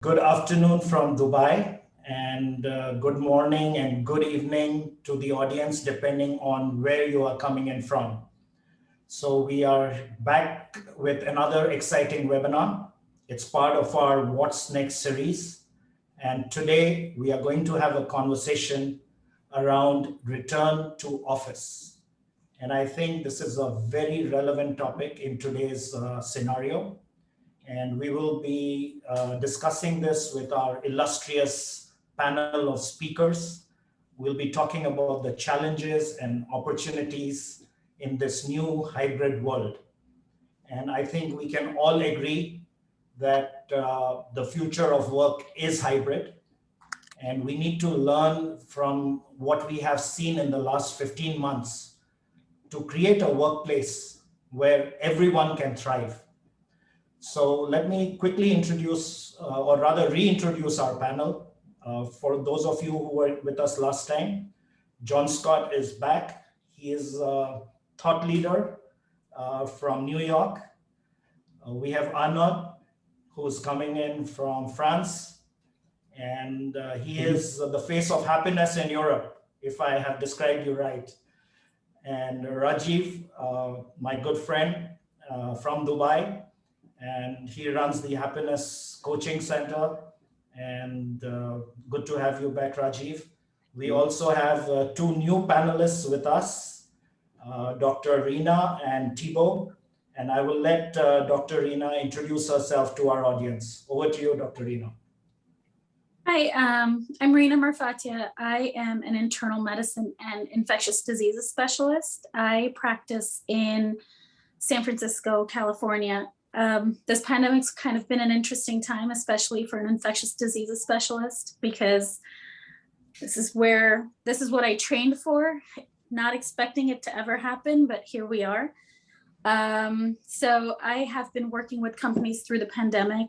Good afternoon from Dubai, and good morning and good evening to the audience, depending on where you are coming in from. So, we are back with another exciting webinar. It's part of our What's Next series. And today we are going to have a conversation around return to office. And I think this is a very relevant topic in today's scenario. And we will be discussing this with our illustrious panel of speakers. We'll be talking about the challenges and opportunities in this new hybrid world. And I think we can all agree that the future of work is hybrid. And we need to learn from what we have seen in the last 15 months to create a workplace where everyone can thrive. So let me quickly introduce, or rather reintroduce our panel. For those of you who were with us last time, John Scott is back. He is a thought leader from New York. We have Arnaud, who's coming in from France. And he is the face of happiness in Europe, if I have described you right. And Rajiv, my good friend from Dubai, and he runs the Happiness Coaching Center. And good to have you back, Rajiv. We also have two new panelists with us, Dr. Reena and Thibaut. And I will let Dr. Reena introduce herself to our audience. Over to you, Dr. Reena. Hi, I'm Reena Marfatia. I am an internal medicine and infectious diseases specialist. I practice in San Francisco, California. This pandemic's kind of been an interesting time, especially for an infectious diseases specialist, because this is what I trained for, not expecting it to ever happen, but here we are. So I have been working with companies through the pandemic,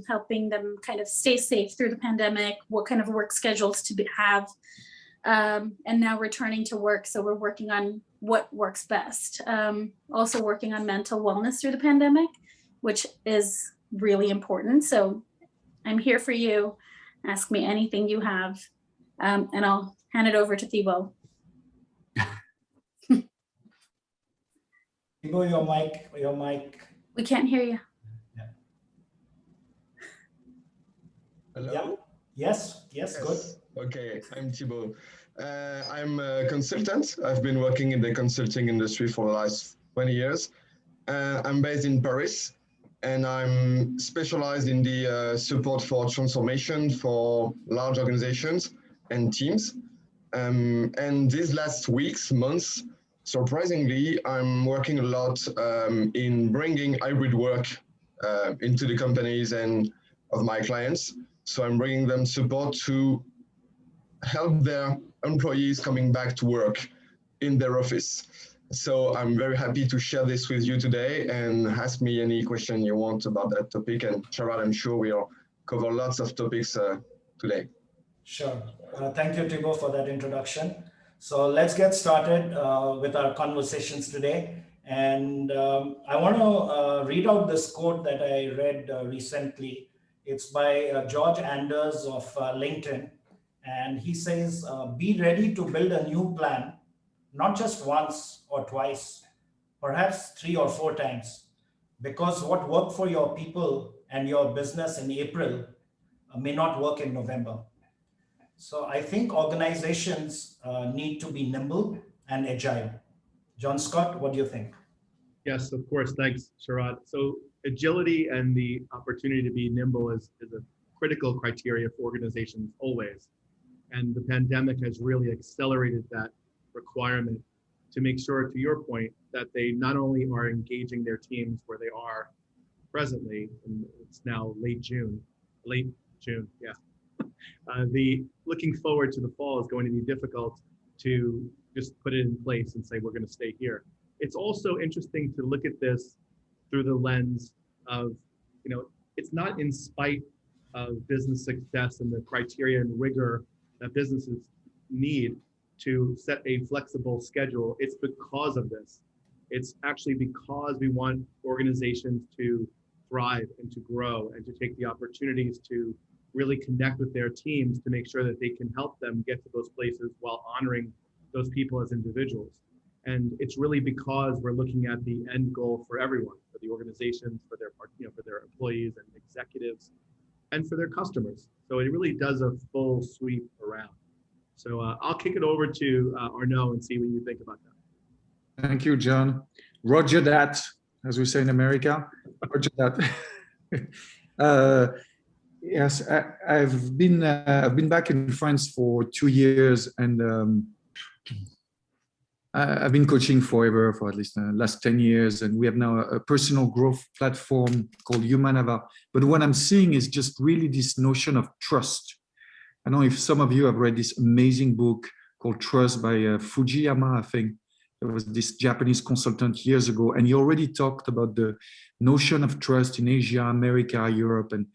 helping them kind of stay safe through the pandemic, what kind of work schedules to have, and now returning to work. So we're working on what works best. Also working on mental wellness through the pandemic, which is really important. So I'm here for you. Ask me anything you have, and I'll hand it over to Thibaut. Thibaut, your mic. We can't hear you. Yeah. Hello? Yeah. Yes, good. Okay, I'm Thibaut. I'm a consultant. I've been working in the consulting industry for the last 20 years. I'm based in Paris, and I'm specialized in the support for transformation for large organizations and teams. And these last weeks, months, surprisingly, I'm working a lot in bringing hybrid work into the companies and of my clients. So I'm bringing them support to help their employees coming back to work in their office. So I'm very happy to share this with you today, and ask me any question you want about that topic. And Sharad, I'm sure we'll cover lots of topics today. Sure. Thank you, Thibaut, for that introduction. So let's get started with our conversations today. And I want to read out this quote that I read recently. It's by George Anders of LinkedIn. And he says, be ready to build a new plan, not just once or twice, perhaps 3 or 4 times, because what worked for your people and your business in April may not work in November. So I think organizations need to be nimble and agile. John Scott, what do you think? Yes, of course. Thanks, Sharad. So agility and the opportunity to be nimble is a critical criteria for organizations always. And the pandemic has really accelerated that requirement to make sure, to your point, that they not only are engaging their teams where they are presently, and it's now late June, yeah. The looking forward to the fall is going to be difficult to just put it in place and say, we're going to stay here. It's also interesting to look at this through the lens of, it's not in spite of business success and the criteria and rigor that businesses need to set a flexible schedule. It's because of this. It's actually because we want organizations to thrive and to grow and to take the opportunities to really connect with their teams to make sure that they can help them get to those places while honoring those people as individuals. And it's really because we're looking at the end goal for everyone, for the organizations, for their, for their employees and executives, and for their customers. So it really does a full sweep around. So I'll kick it over to Arnaud and see what you think about that. Thank you, John. Roger that, as we say in America. Roger that. Yes, I've been back in France for 2 years, and I've been coaching forever for at least the last 10 years, and we have now a personal growth platform called Humanava. But what I'm seeing is just really this notion of trust. I don't know if some of you have read this amazing book called Trust by Fujiyama, I think. There was this Japanese consultant years ago, and he already talked about the notion of trust in Asia, America, Europe. And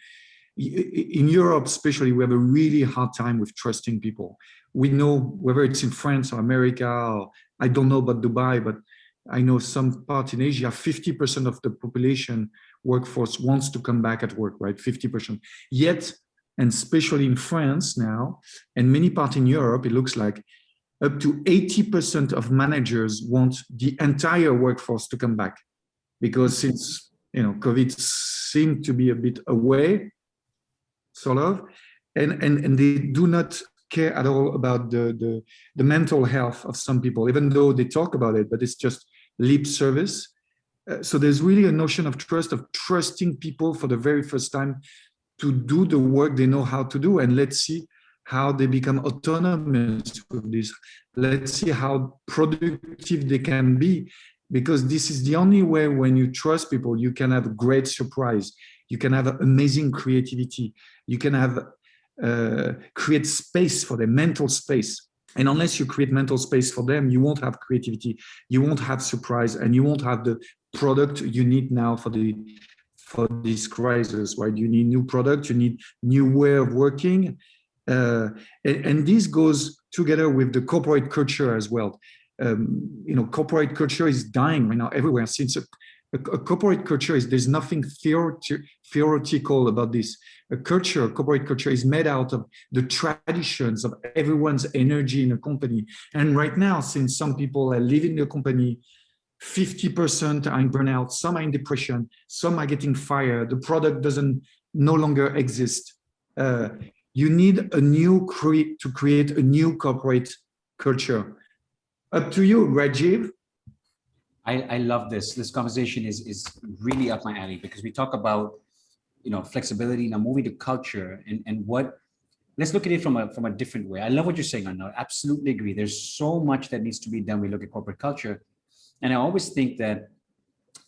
in Europe, especially, we have a really hard time with trusting people. We know whether it's in France or America, or I don't know about Dubai, but I know some part in Asia, 50% of the population workforce wants to come back at work, right? 50%. Yet, and especially in France now, and many parts in Europe, it looks like up to 80% of managers want the entire workforce to come back, because since COVID seemed to be a bit away, sort of, and they do not care at all about the mental health of some people, even though they talk about it, but it's just lip service. So there's really a notion of trust, of trusting people for the very first time to do the work they know how to do, and let's see how they become autonomous with this. Let's see how productive they can be, because this is the only way. When you trust people, you can have great surprise. You can have amazing creativity. You can have create space for them, mental space. And unless you create mental space for them, you won't have creativity, you won't have surprise, and you won't have the product you need now for this crisis, right? You need new product, you need new way of working. And this goes together with the corporate culture as well. Corporate culture is dying right now everywhere. Since a corporate culture is, there's nothing theoretical about this. Corporate culture is made out of the traditions of everyone's energy in a company. And right now, since some people are leaving the company, 50% are in burnout, some are in depression, some are getting fired, the product no longer exist. You need to create a new corporate culture. Up to you, Rajiv. I love this. This conversation is really up my alley, because we talk about flexibility. Now moving to culture and let's look at it from a different way. I love what you're saying, Anna. Absolutely agree. There's so much that needs to be done. We look at corporate culture, and I always think that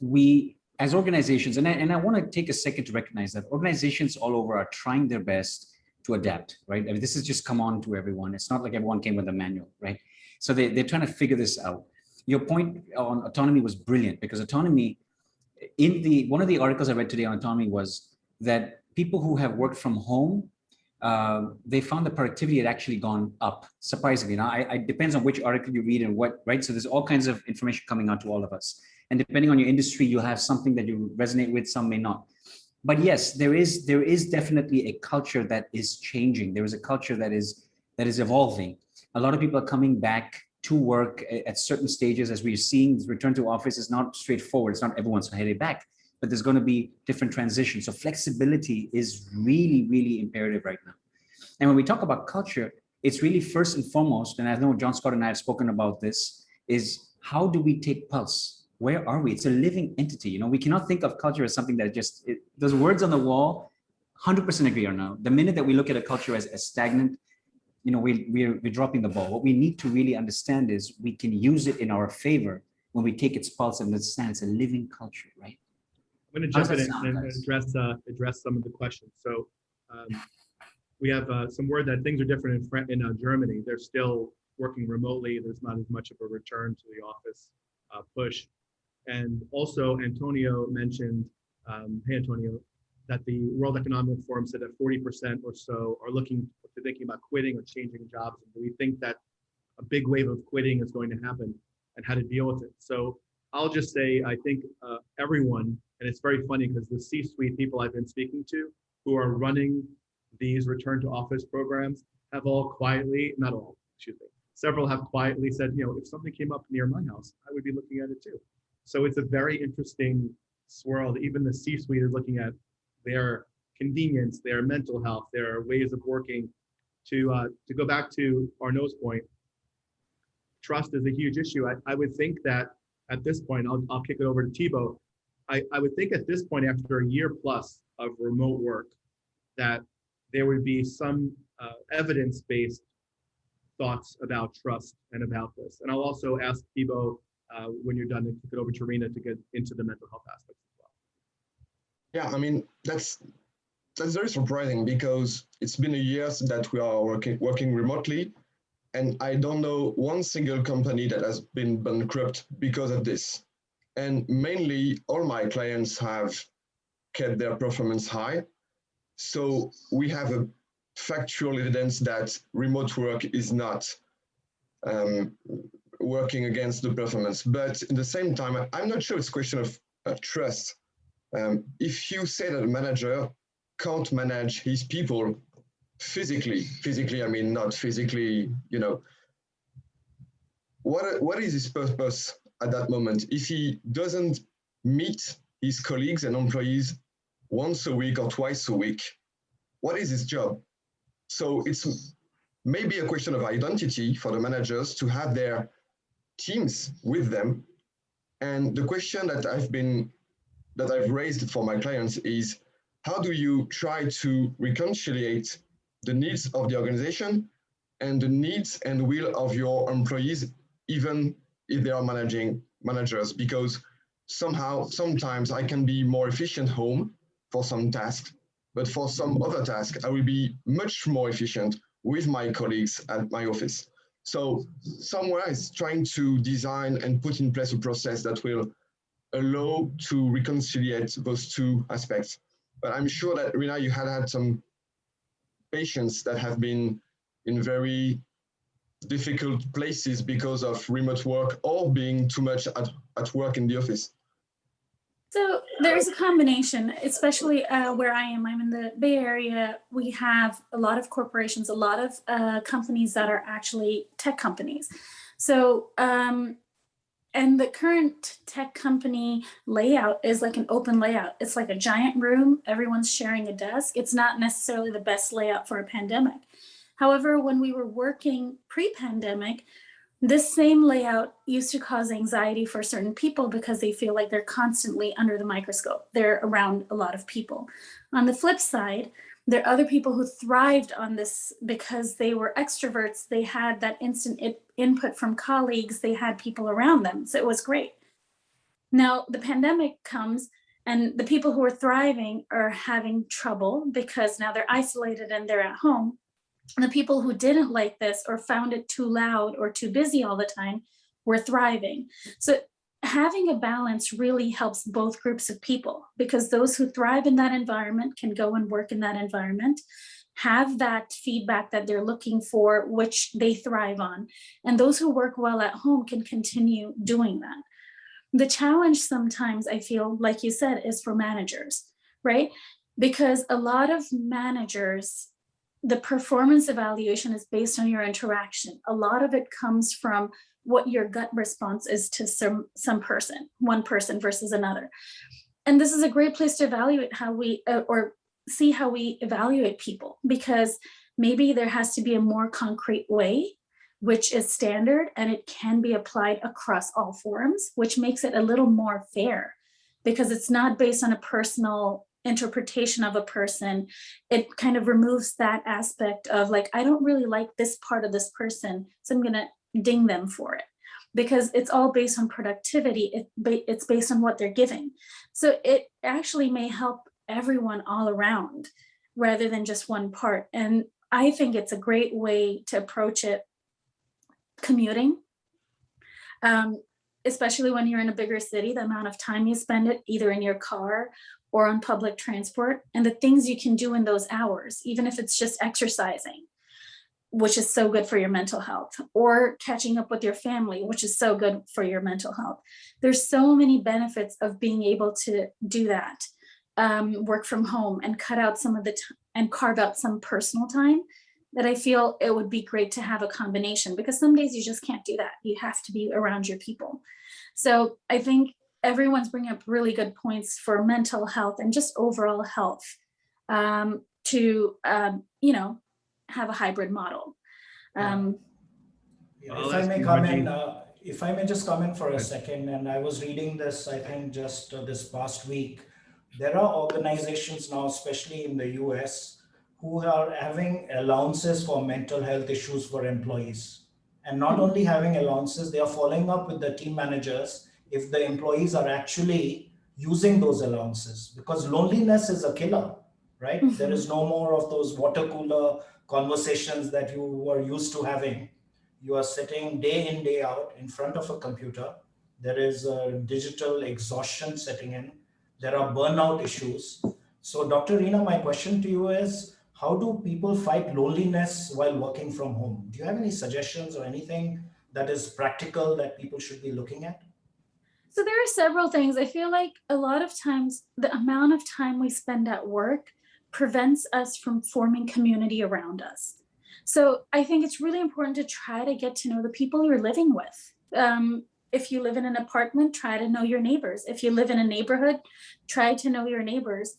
we as organizations, and I want to take a second to recognize that organizations all over are trying their best to adapt, right? I mean, this has just come on to everyone. It's not like everyone came with a manual, right? So they're trying to figure this out. Your point on autonomy was brilliant, because autonomy, one of the articles I read today on autonomy was that people who have worked from home, they found the productivity had actually gone up, surprisingly. Now, it depends on which article you read and what, right? So there's all kinds of information coming out to all of us. And depending on your industry, you'll have something that you resonate with, some may not. But yes, there is definitely a culture that is changing. There is a culture that is evolving. A lot of people are coming back to work at certain stages. As we're seeing, return to office is not straightforward. It's not everyone's headed back, but there's going to be different transitions. So flexibility is really, really imperative right now. And when we talk about culture, it's really first and foremost, and I know John Scott and I have spoken about this, is how do we take pulse? Where are we? It's a living entity. We cannot think of culture as something that those words on the wall, 100% agree on now. The minute that we look at a culture as stagnant, we're dropping the ball. What we need to really understand is we can use it in our favor when we take its pulse and understand it's a living culture, right? I'm going to jump in and address some of the questions. So we have some word that things are different in Germany. They're still working remotely. There's not as much of a return to the office push. And also Antonio mentioned, hey Antonio, that the World Economic Forum said that 40% or so are thinking about quitting or changing jobs. And we think that a big wave of quitting is going to happen, and how to deal with it. So I'll just say, I think everyone, and it's very funny because the C-suite people I've been speaking to who are running these return to office programs have all quietly, not all, excuse me, several have quietly said, you know, if something came up near my house, I would be looking at it too. So it's a very interesting swirl. Even the C-suite is looking at their convenience, their mental health, their ways of working. To go back to Arnaud's point, trust is a huge issue. I would think that at this point, I'll kick it over to Thibaut. I would think at this point, after a year plus of remote work, that there would be some evidence-based thoughts about trust and about this. And I'll also ask Thibaut when you're done to kick it over to Rena to get into the mental health aspects as well. Yeah, I mean, that's very surprising because it's been a year that we are working remotely, and I don't know one single company that has been bankrupt because of this. And mainly all my clients have kept their performance high. So we have a factual evidence that remote work is not working against the performance. But at the same time, I'm not sure it's a question of trust. If you say that a manager can't manage his people physically, I mean, not physically, you know, what is his purpose at that moment? If he doesn't meet his colleagues and employees once a week or twice a week, what is his job? So it's maybe a question of identity for the managers to have their teams with them. And the question that I've raised for my clients is, how do you try to reconciliate the needs of the organization and the needs and will of your employees, even if they are managers? Because sometimes I can be more efficient home for some tasks, but for some other tasks, I will be much more efficient with my colleagues at my office. So somewhere is trying to design and put in place a process that will allow to reconciliate those two aspects. But I'm sure that, Rena, you had some patients that have been in very difficult places because of remote work or being too much at work in the office. So there's a combination, especially where I am. I'm in the Bay Area. We have a lot of corporations, a lot of companies that are actually tech companies. So, and the current tech company layout is like an open layout. It's like a giant room. Everyone's sharing a desk. It's not necessarily the best layout for a pandemic. However, when we were working pre-pandemic, this same layout used to cause anxiety for certain people because they feel like they're constantly under the microscope. They're around a lot of people. On the flip side, there are other people who thrived on this because they were extroverts. They had that instant input from colleagues. They had people around them. So it was great. Now the pandemic comes and the people who are thriving are having trouble because now they're isolated and they're at home. And the people who didn't like this or found it too loud or too busy all the time were thriving. So having a balance really helps both groups of people, because those who thrive in that environment can go and work in that environment, have that feedback that they're looking for, which they thrive on. And those who work well at home can continue doing that. The challenge sometimes, I feel, like you said, is for managers, right? Because a lot of managers, the performance evaluation is based on your interaction. A lot of it comes from what your gut response is to some person, one person versus another. And this is a great place to evaluate how we, or see how we evaluate people, because maybe there has to be a more concrete way, which is standard, and it can be applied across all forums, which makes it a little more fair, because it's not based on a personal interpretation of a person. It kind of removes that aspect of like, I don't really like this part of this person, so I'm gonna ding them for it, because it's all based on productivity. It's based on what they're giving. So it actually may help everyone all around rather than just one part. And I think it's a great way to approach it. Commuting, especially when you're in a bigger city, the amount of time you spend it either in your car or on public transport, and the things you can do in those hours, even if it's just exercising, which is so good for your mental health, or catching up with your family, which is so good for your mental health. There's so many benefits of being able to do that. work from home and cut out some of the and carve out some personal time, that I feel it would be great to have a combination, because some days you just can't do that. You have to be around your people. So I think everyone's bringing up really good points for mental health and just overall health, to you know, have a hybrid model. If I may come in, if I may just come in for a second, and I was reading this, I think just this past week, there are organizations now, especially in the US, who are having allowances for mental health issues for employees. And not only having allowances, they are following up with the team managers if the employees are actually using those allowances, because loneliness is a killer, right? Mhm. There is no more of those water cooler conversations that you were used to having. You are sitting day in, day out in front of a computer. There is a digital exhaustion setting in. There are burnout issues. So, Dr. Reena, my question to you is, how do people fight loneliness while working from home? Do you have any suggestions or anything that is practical that people should be looking at? So there are several things. I feel like a lot of times the amount of time we spend at work prevents us from forming community around us. So I think it's really important to try to get to know the people you're living with. If you live in an apartment, try to know your neighbors. If you live in a neighborhood, try to know your neighbors.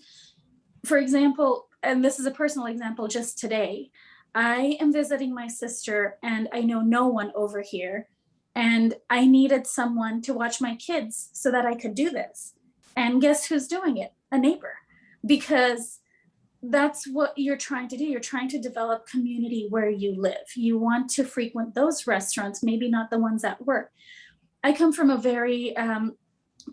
For example, and this is a personal example, just today, I am visiting my sister and I know no one over here. And I needed someone to watch my kids so that I could do this. And guess who's doing it? A neighbor. Because that's what you're trying to do. You're trying to develop community where you live. You want to frequent those restaurants, maybe not the ones at work. I come from a very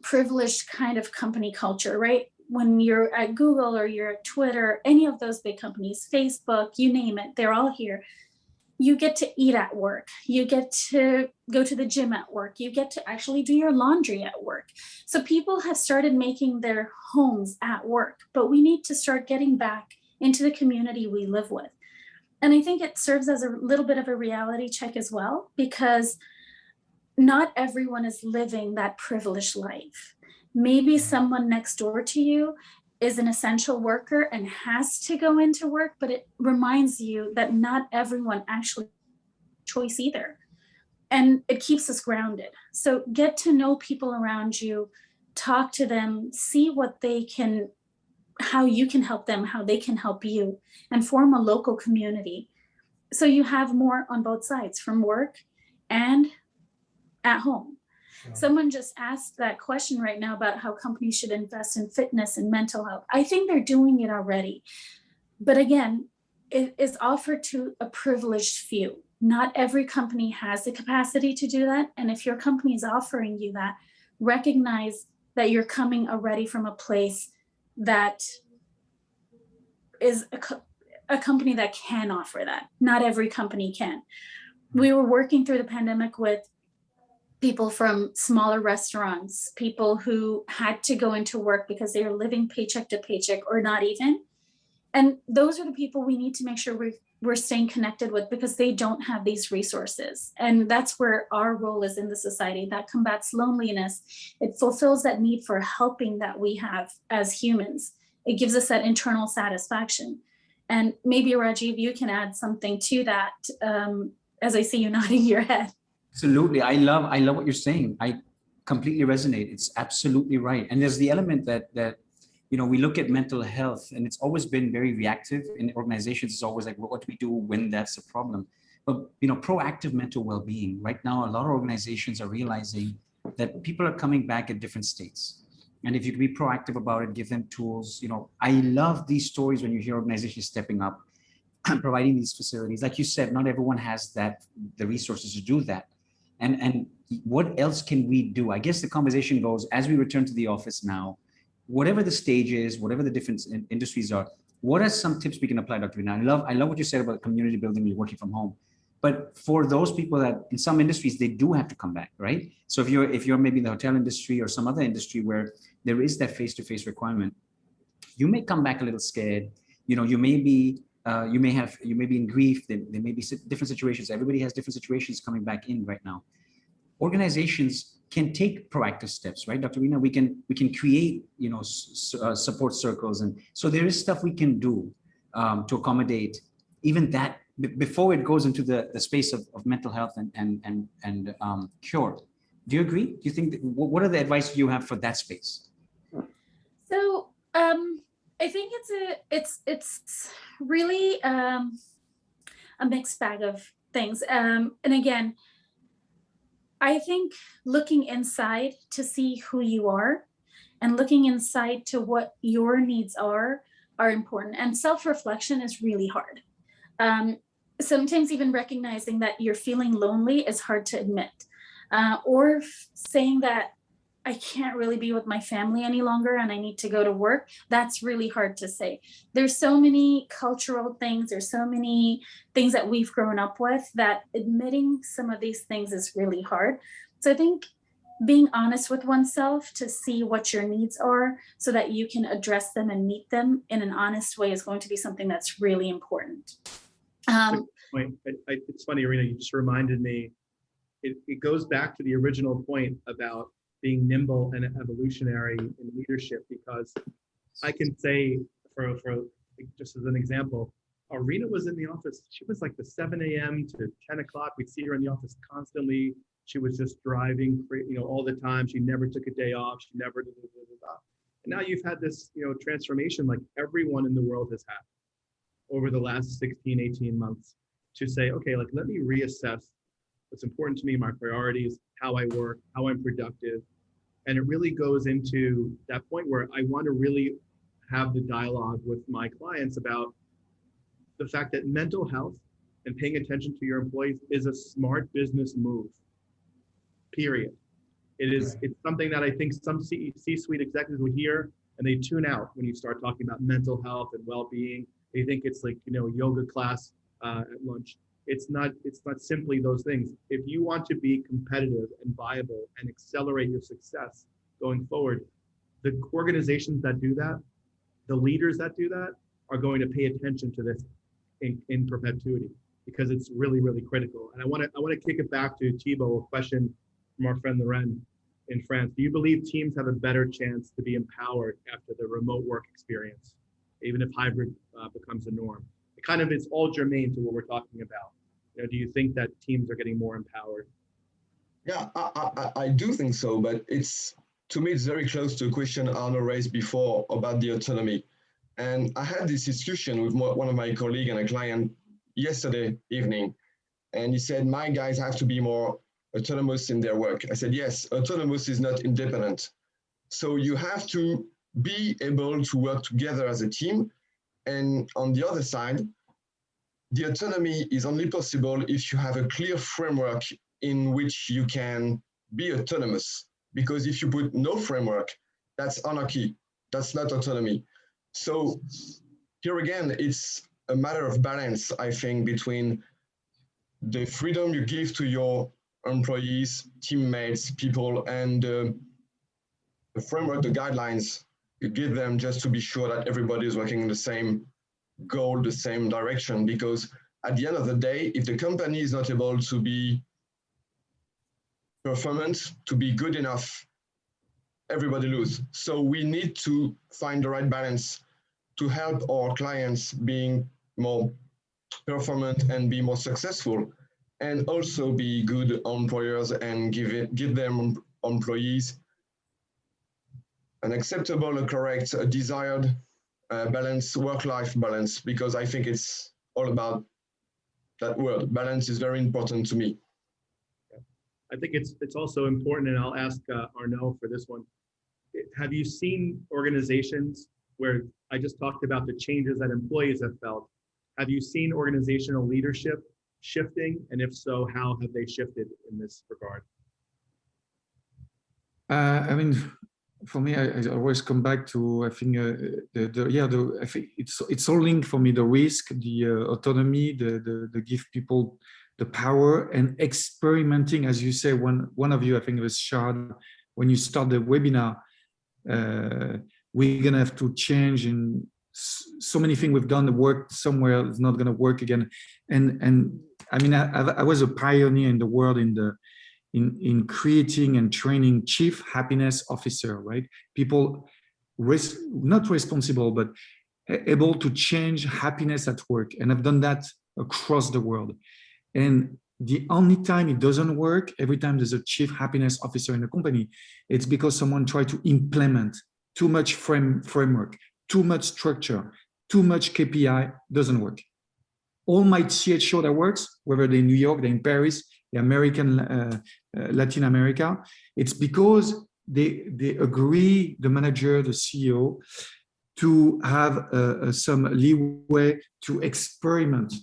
privileged kind of company culture, right? When you're at Google or you're at Twitter, any of those big companies, Facebook, you name it, they're all here. You get to eat at work. You get to go to the gym at work. You get to actually do your laundry at work. So people have started making their homes at work, but we need to start getting back into the community we live with. And I think it serves as a little bit of a reality check as well, because not everyone is living that privileged life. Maybe someone next door to you is an essential worker and has to go into work, but it reminds you that not everyone actually choice either. And it keeps us grounded. So get to know people around you, talk to them, see what they can, how you can help them, how they can help you, and form a local community. So you have more on both sides, from work and at home. Sure. Someone just asked that question right now about how companies should invest in fitness and mental health. I think they're doing it already. But again, it is offered to a privileged few. Not every company has the capacity to do that. And if your company is offering you that, recognize that you're coming already from a place that is a company that can offer that. Not every company can. We were working through the pandemic with people from smaller restaurants, people who had to go into work because they are living paycheck to paycheck or not even. And those are the people we need to make sure we're staying connected with, because they don't have these resources. And that's where our role is in the society. That combats loneliness. It fulfills that need for helping that we have as humans. It gives us that internal satisfaction. And maybe Rajiv, you can add something to that, as I see you nodding your head. Absolutely. I love what you're saying. I completely resonate. It's absolutely right. And there's the element that we look at mental health, and it's always been very reactive in organizations. It's always like, well, what do we do when that's a problem? But proactive mental well-being. Right now, a lot of organizations are realizing that people are coming back at different states. And if you can be proactive about it, give them tools. I love these stories when you hear organizations stepping up and providing these facilities. Like you said, not everyone has the resources to do that. And what else can we do? I guess the conversation goes, as we return to the office now, whatever the stage is, whatever the different industries are, what are some tips we can apply, Dr. Reena? I love what you said about community building when you're working from home. But for those people that in some industries, they do have to come back, right? So if you're maybe in the hotel industry or some other industry where there is that face-to-face requirement, you may come back a little scared. You may be in grief. There may be different situations. Everybody has different situations coming back in right now. Organizations can take proactive steps, right, Dr. Rina? We can create, support circles, and so there is stuff we can do to accommodate even that before it goes into the space of mental health and cure. Do you agree? Do you think what are the advice you have for that space? So I think it's really a mixed bag of things. And again, I think looking inside to see who you are and looking inside to what your needs are important. And self-reflection is really hard. Sometimes even recognizing that you're feeling lonely is hard to admit, or saying that I can't really be with my family any longer and I need to go to work. That's really hard to say. There's so many cultural things, there's so many things that we've grown up with that admitting some of these things is really hard. So I think being honest with oneself to see what your needs are so that you can address them and meet them in an honest way is going to be something that's really important. It's funny, Irina, you just reminded me, it goes back to the original point about being nimble and evolutionary in leadership, because I can say, for just as an example, Irina was in the office. She was like the 7 a.m. to 10 o'clock. We'd see her in the office constantly. She was just driving, all the time. She never took a day off. She never. And now you've had this, transformation like everyone in the world has had over the last 16, 18 months to say, okay, like, let me reassess what's important to me, my priorities, how I work, how I'm productive. And it really goes into that point where I want to really have the dialogue with my clients about the fact that mental health and paying attention to your employees is a smart business move, period. It's something that I think some C-suite executives will hear and they tune out when you start talking about mental health and well-being. They think it's like, yoga class at lunch. It's not simply those things. If you want to be competitive and viable and accelerate your success going forward, the organizations that do that, the leaders that do that, are going to pay attention to this in perpetuity, because it's really, really critical. And I want to kick it back to Thibaut, a question from our friend Loren in France. Do you believe teams have a better chance to be empowered after the remote work experience, even if hybrid becomes a norm? It's all germane to what we're talking about. Do you think that teams are getting more empowered? Yeah, I do think so, but to me, it's very close to a question Arno raised before about the autonomy. And I had this discussion with one of my colleagues and a client yesterday evening, and he said, my guys have to be more autonomous in their work. I said, yes, autonomous is not independent. So you have to be able to work together as a team. And on the other side, the autonomy is only possible if you have a clear framework in which you can be autonomous. Because if you put no framework, that's anarchy. That's not autonomy. So here again, it's a matter of balance, I think, between the freedom you give to your employees, teammates, people, and the framework, the guidelines you give them, just to be sure that everybody is working in the same goal, the same direction. Because at the end of the day, if the company is not able to be performant, to be good enough, everybody lose. So we need to find the right balance to help our clients being more performant and be more successful, and also be good employers and give them employees an acceptable, a correct, a desired balance, work-life balance, because I think it's all about that word. Balance is very important to me. I think it's also important, and I'll ask Arnaud for this one. Have you seen organizations where I just talked about the changes that employees have felt? Have you seen organizational leadership shifting? And if so, how have they shifted in this regard? For me, I always come back to, I think, I think it's all linked for me: the risk, the autonomy, the give people the power, and experimenting, as you say. One of you, I think it was Shard, when you start the webinar, we're gonna have to change, and so many things we've done that worked somewhere is not gonna work again. And I mean, I was a pioneer in the world in in creating and training chief happiness officer, right? People not responsible, but able to change happiness at work. And I've done that across the world. And the only time it doesn't work, every time there's a chief happiness officer in a company, it's because someone tried to implement too much framework, too much structure, too much KPI, doesn't work. All my CHO that works, whether they're in New York, they're in Paris, the American, Latin America, it's because they agree, the manager, the CEO, to have some leeway to experiment.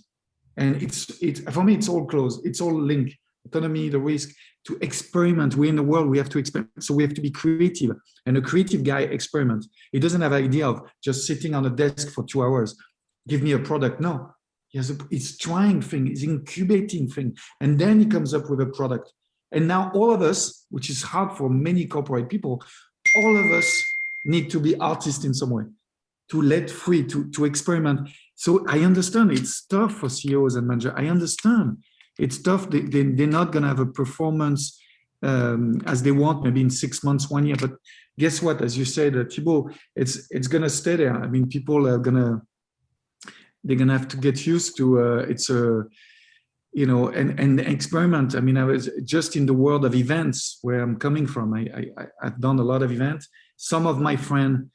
And it's for me, it's all close. It's all linked. Autonomy, the risk, to experiment. We're in the world, we have to experiment. So we have to be creative. And a creative guy experiment. He doesn't have an idea of just sitting on a desk for 2 hours. Give me a product. No, he's trying thing, he's incubating thing. And then he comes up with a product. And now all of us, which is hard for many corporate people, all of us need to be artists in some way, to let free, to experiment. So I understand it's tough for CEOs and managers. I understand it's tough. They're not going to have a performance as they want, maybe in 6 months, 1 year. But guess what? As you said, Thibaut, it's going to stay there. I mean, people are they're going to have to get used to it's a, and experiment. I mean, I was just in the world of events where I'm coming from. I've done a lot of events. Some of my friends,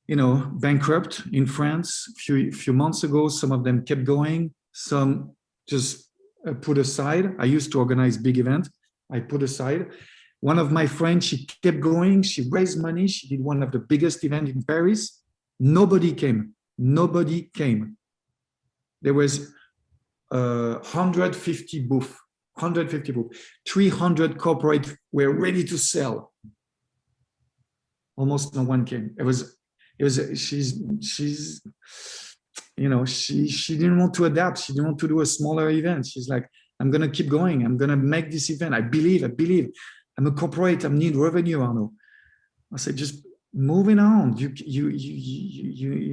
bankrupt in France a few months ago. Some of them kept going. Some just put aside. I used to organize big events. I put aside. One of my friends, she kept going. She raised money. She did one of the biggest events in Paris. Nobody came. Nobody came. There was 150 booths. 300 corporate were ready to sell. Almost no one came. She didn't want to adapt. She didn't want to do a smaller event. She's like, I'm going to keep going. I'm going to make this event. I believe. I'm a corporate. I need revenue, Arnaud. I said, just moving on. You're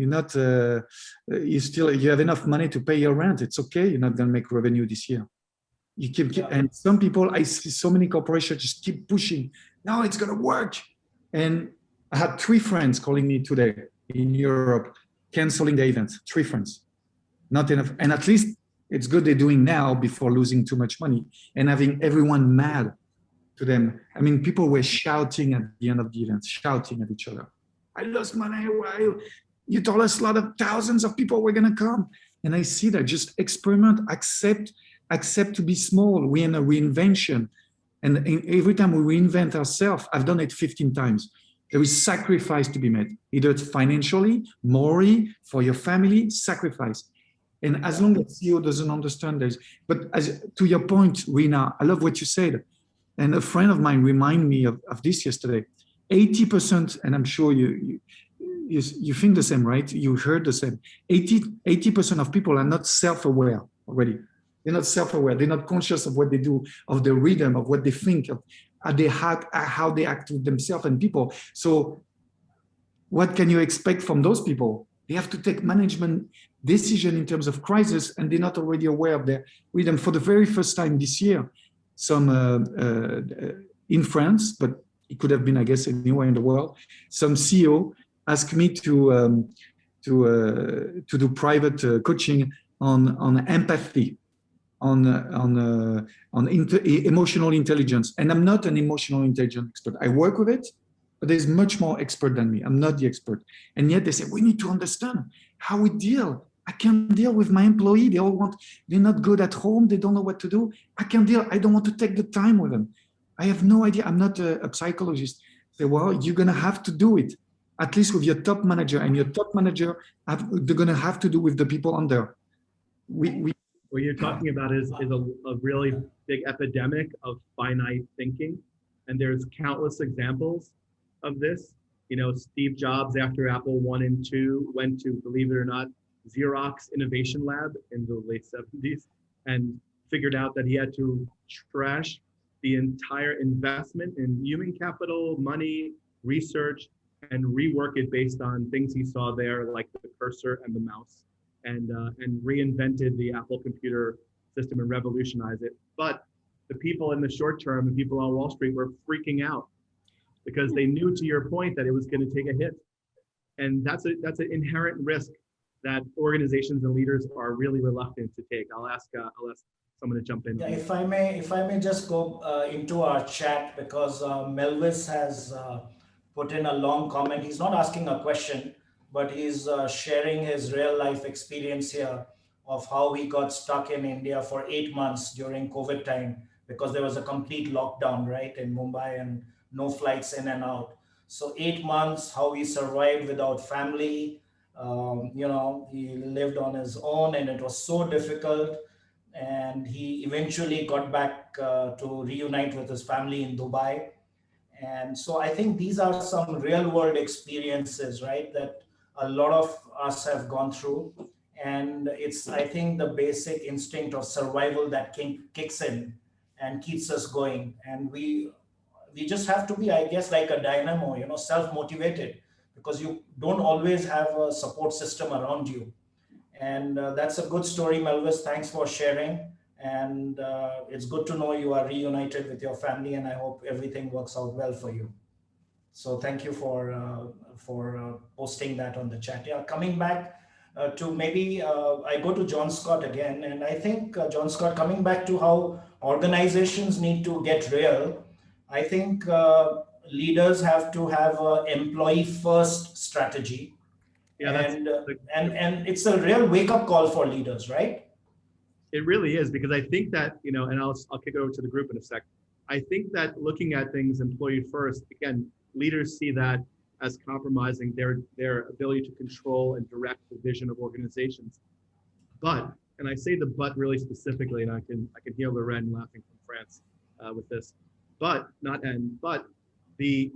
not, you have enough money to pay your rent. It's okay. You're not going to make revenue this year. You keep, and some people, I see so many corporations just keep pushing. No, it's going to work. And I had 3 friends calling me today in Europe, canceling the event. 3 friends, not enough. And at least it's good they're doing now before losing too much money and having everyone mad to them. I mean, people were shouting at the end of the event, shouting at each other. I lost money. Why? You told us a lot of thousands of people were going to come. And I see that, just experiment, accept to be small. We're in a reinvention. And every time we reinvent ourselves, I've done it 15 times. There is sacrifice to be made, either financially, morally, for your family, sacrifice. And as long as CEO doesn't understand this, but to your point, Rina, I love what you said. And a friend of mine reminded me of this yesterday. 80%, and I'm sure you think the same, right? You heard the same. 80% of people are not self-aware already. They're not self-aware. They're not conscious of what they do, of the rhythm, of what they think, of how they act with themselves and people. So what can you expect from those people? They have to take management decision in terms of crisis, and they're not already aware of their rhythm. For the very first time this year, some in France, but it could have been, I guess, anywhere in the world, some CEO asked me to do private coaching on empathy, on emotional intelligence. And I'm not an emotional intelligence expert. I work with it, but there's much more expert than me. I'm not the expert. And yet they say, we need to understand how we deal. I can't deal with my employee. They're not good at home. They don't know what to do. I don't want to take the time with them. I have no idea. I'm not a psychologist. Say, well, you're going to have to do it, at least with your top manager. And your top manager, they're going to have to do with the people under. What you're talking about is a really big epidemic of finite thinking. And there's countless examples of this. Steve Jobs, after Apple 1 and 2, went to, believe it or not, Xerox Innovation Lab in the late 70s and figured out that he had to trash the entire investment in human capital, money, research, and rework it based on things he saw there, like the cursor and the mouse, and reinvented the Apple computer system and revolutionized it. But the people in the short term, the people on Wall Street were freaking out because they knew, to your point, that it was going to take a hit. And that's an inherent risk that organizations and leaders are really reluctant to take. I'll ask someone to jump in. Yeah, if I may just go into our chat, because Melvis has put in a long comment. He's not asking a question, but he's sharing his real life experience here of how he got stuck in India for 8 months during COVID time, because there was a complete lockdown, right, in Mumbai, and no flights in and out. So 8 months, how he survived without family. He lived on his own, and it was so difficult. And he eventually got back to reunite with his family in Dubai. And so I think these are some real world experiences, right, that a lot of us have gone through. And it's, I think, the basic instinct of survival that kicks in and keeps us going. And we just have to be, I guess, like a dynamo, self-motivated, because you don't always have a support system around you. And that's a good story, Melvis. Thanks for sharing. And it's good to know you are reunited with your family, and I hope everything works out well for you. So thank you for posting that on the chat. Yeah, coming back to maybe I go to John Scott again, and I think John Scott, coming back to how organizations need to get real, I think leaders have to have an employee first strategy. Yeah, and it's a real wake-up call for leaders, right? It really is, because I think that, and I'll kick it over to the group in a sec. I think that looking at things employee first, again, leaders see that as compromising their ability to control and direct the vision of organizations. But, and I say the but really specifically, and I can hear Lorraine laughing from France with this, but the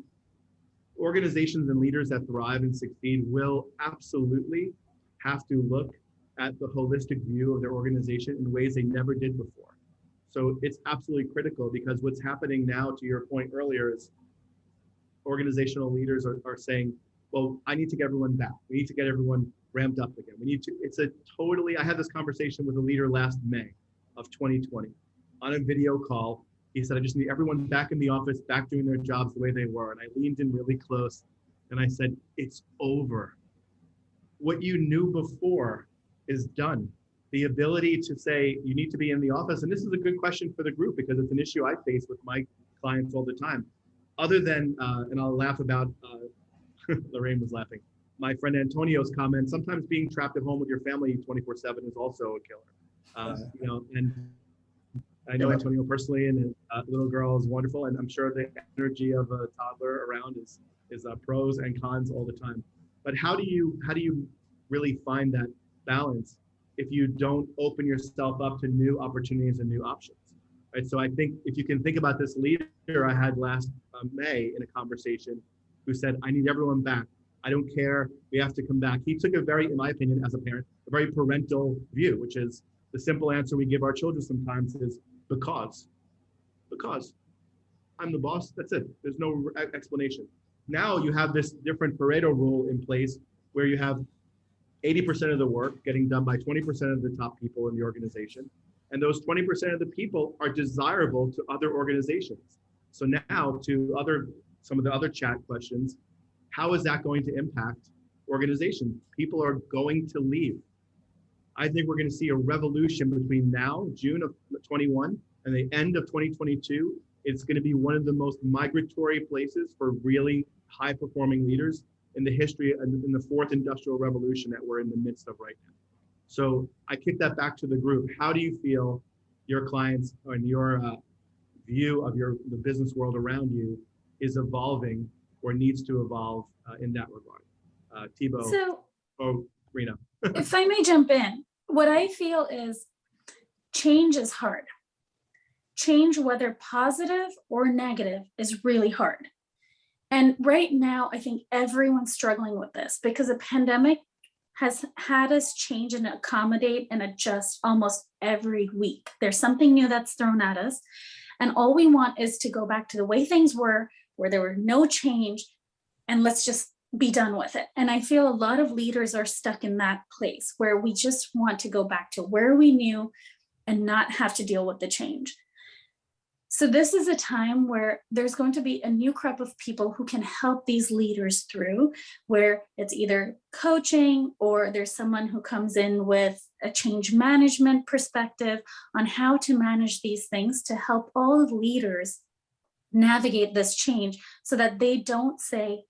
organizations and leaders that thrive and succeed will absolutely have to look at the holistic view of their organization in ways they never did before. So it's absolutely critical, because what's happening now, to your point earlier, is organizational leaders are saying, well, I need to get everyone back. We need to get everyone ramped up again. I had this conversation with a leader last May of 2020 on a video call. He said, I just need everyone back in the office, back doing their jobs the way they were. And I leaned in really close and I said, it's over. What you knew before is done. The ability to say you need to be in the office, and this is a good question for the group, because it's an issue I face with my clients all the time. Other than, and I'll laugh about, Lorraine was laughing, my friend Antonio's comment, sometimes being trapped at home with your family 24/7 is also a killer. And I know Antonio personally, and a little girl is wonderful, and I'm sure the energy of a toddler around is pros and cons all the time. But how do you really find that balance if you don't open yourself up to new opportunities and new options? Right. So I think if you can think about this leader I had last May in a conversation, who said, I need everyone back. I don't care. We have to come back. He took a very, in my opinion, as a parent, a very parental view, which is the simple answer we give our children sometimes is because I'm the boss. That's it. There's no explanation. Now you have this different Pareto rule in place where you have 80% of the work getting done by 20% of the top people in the organization. And those 20% of the people are desirable to other organizations. So now to some of the other chat questions, how is that going to impact organizations? People are going to leave. I think we're going to see a revolution between now, June of 21, and the end of 2022. It's going to be one of the most migratory places for really high-performing leaders in the history, in the fourth industrial revolution that we're in the midst of right now. So I kick that back to the group. How do you feel your clients and your view of the business world around you is evolving or needs to evolve in that regard? Thibaut or Rena? If I may jump in, what I feel is change is hard. Change, whether positive or negative, is really hard. And right now, I think everyone's struggling with this because the pandemic has had us change and accommodate and adjust almost every week. There's something new that's thrown at us. And all we want is to go back to the way things were, where there were no change, and let's just be done with it. And I feel a lot of leaders are stuck in that place where we just want to go back to where we knew and not have to deal with the change. So this is a time where there's going to be a new crop of people who can help these leaders through, where it's either coaching or there's someone who comes in with a change management perspective on how to manage these things to help all leaders navigate this change so that they don't say,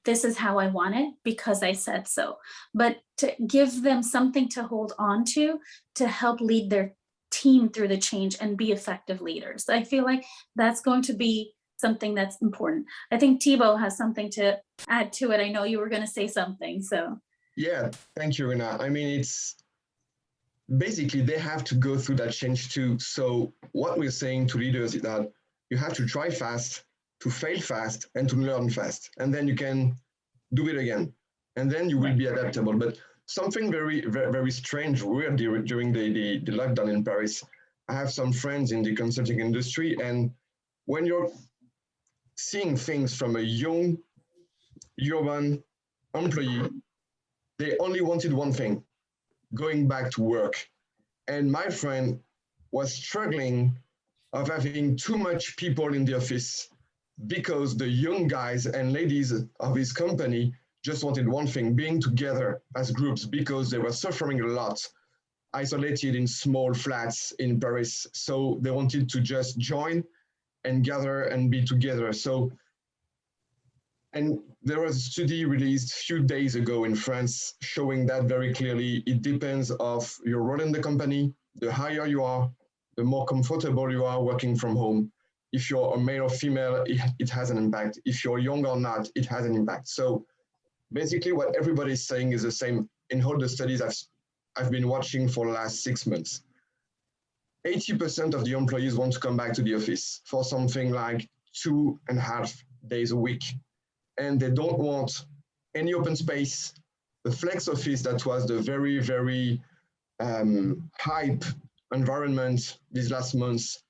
this is how I want it because I said so, but to give them something to hold on to help lead their team through the change and be effective leaders. I feel like that's going to be something that's important. I think Thibaut has something to add to it. I know you were going to say something, so. Yeah, thank you, Rina. I mean, it's basically they have to go through that change too. So what we're saying to leaders is that you have to try fast, to fail fast, and to learn fast. And then you can do it again. And then you will be adaptable. But something very, very, very strange, weird during the lockdown in Paris. I have some friends in the consulting industry, and when you're seeing things from a young urban employee, they only wanted one thing, going back to work. And my friend was struggling of having too much people in the office because the young guys and ladies of his company just wanted one thing, being together as groups, because they were suffering a lot, isolated in small flats in Paris. So they wanted to just join and gather and be together. So, and there was a study released a few days ago in France showing that very clearly. It depends of your role in the company. The higher you are, the more comfortable you are working from home. If you're a male or female, it has an impact. If you're young or not, it has an impact. So basically what everybody is saying is the same in all the studies I've been watching for the last 6 months. 80% of the employees want to come back to the office for something like 2.5 days a week. And they don't want any open space. The flex office that was the very, very hype environment these last months,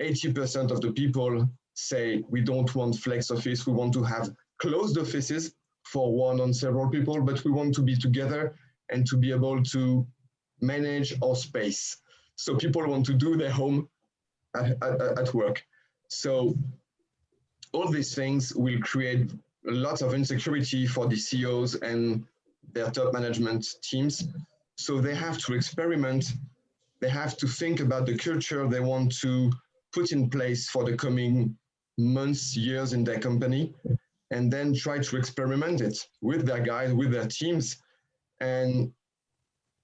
80% of the people say we don't want flex office. We want to have closed offices for one on several people, but we want to be together and to be able to manage our space. So people want to do their home at work. So all these things will create lots of insecurity for the CEOs and their top management teams. So they have to experiment. They have to think about the culture they want to put in place for the coming months, years in their company, and then try to experiment it with their guys, with their teams, and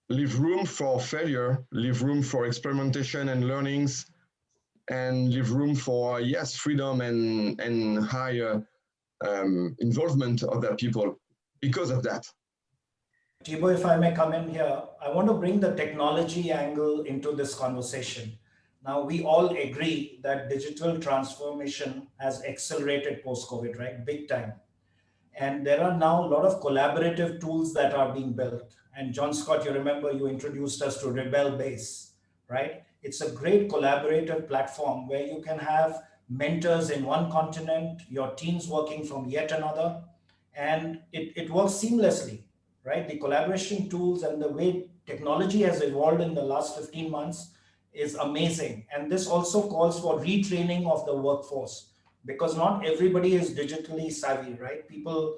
leave room for failure, leave room for experimentation and learnings, and leave room for, yes, freedom and higher involvement of their people because of that. Thibaut, if I may come in here, I want to bring the technology angle into this conversation. Now, we all agree that digital transformation has accelerated post-COVID, right? Big time. And there are now a lot of collaborative tools that are being built. And John Scott, you remember you introduced us to Rebel Base, right? It's a great collaborative platform where you can have mentors in one continent, your teams working from yet another, and it works seamlessly, right? The collaboration tools and the way technology has evolved in the last 15 months is amazing. And this also calls for retraining of the workforce, because not everybody is digitally savvy, right? People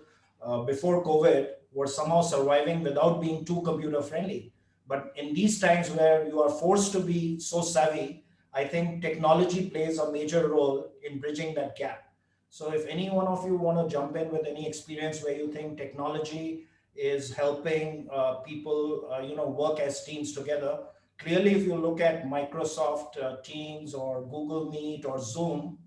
before COVID were somehow surviving without being too computer friendly. But in these times where you are forced to be so savvy, I think technology plays a major role in bridging that gap. So if any one of you want to jump in with any experience where you think technology is helping people work as teams together, clearly if you look at Microsoft Teams or Google Meet or Zoom,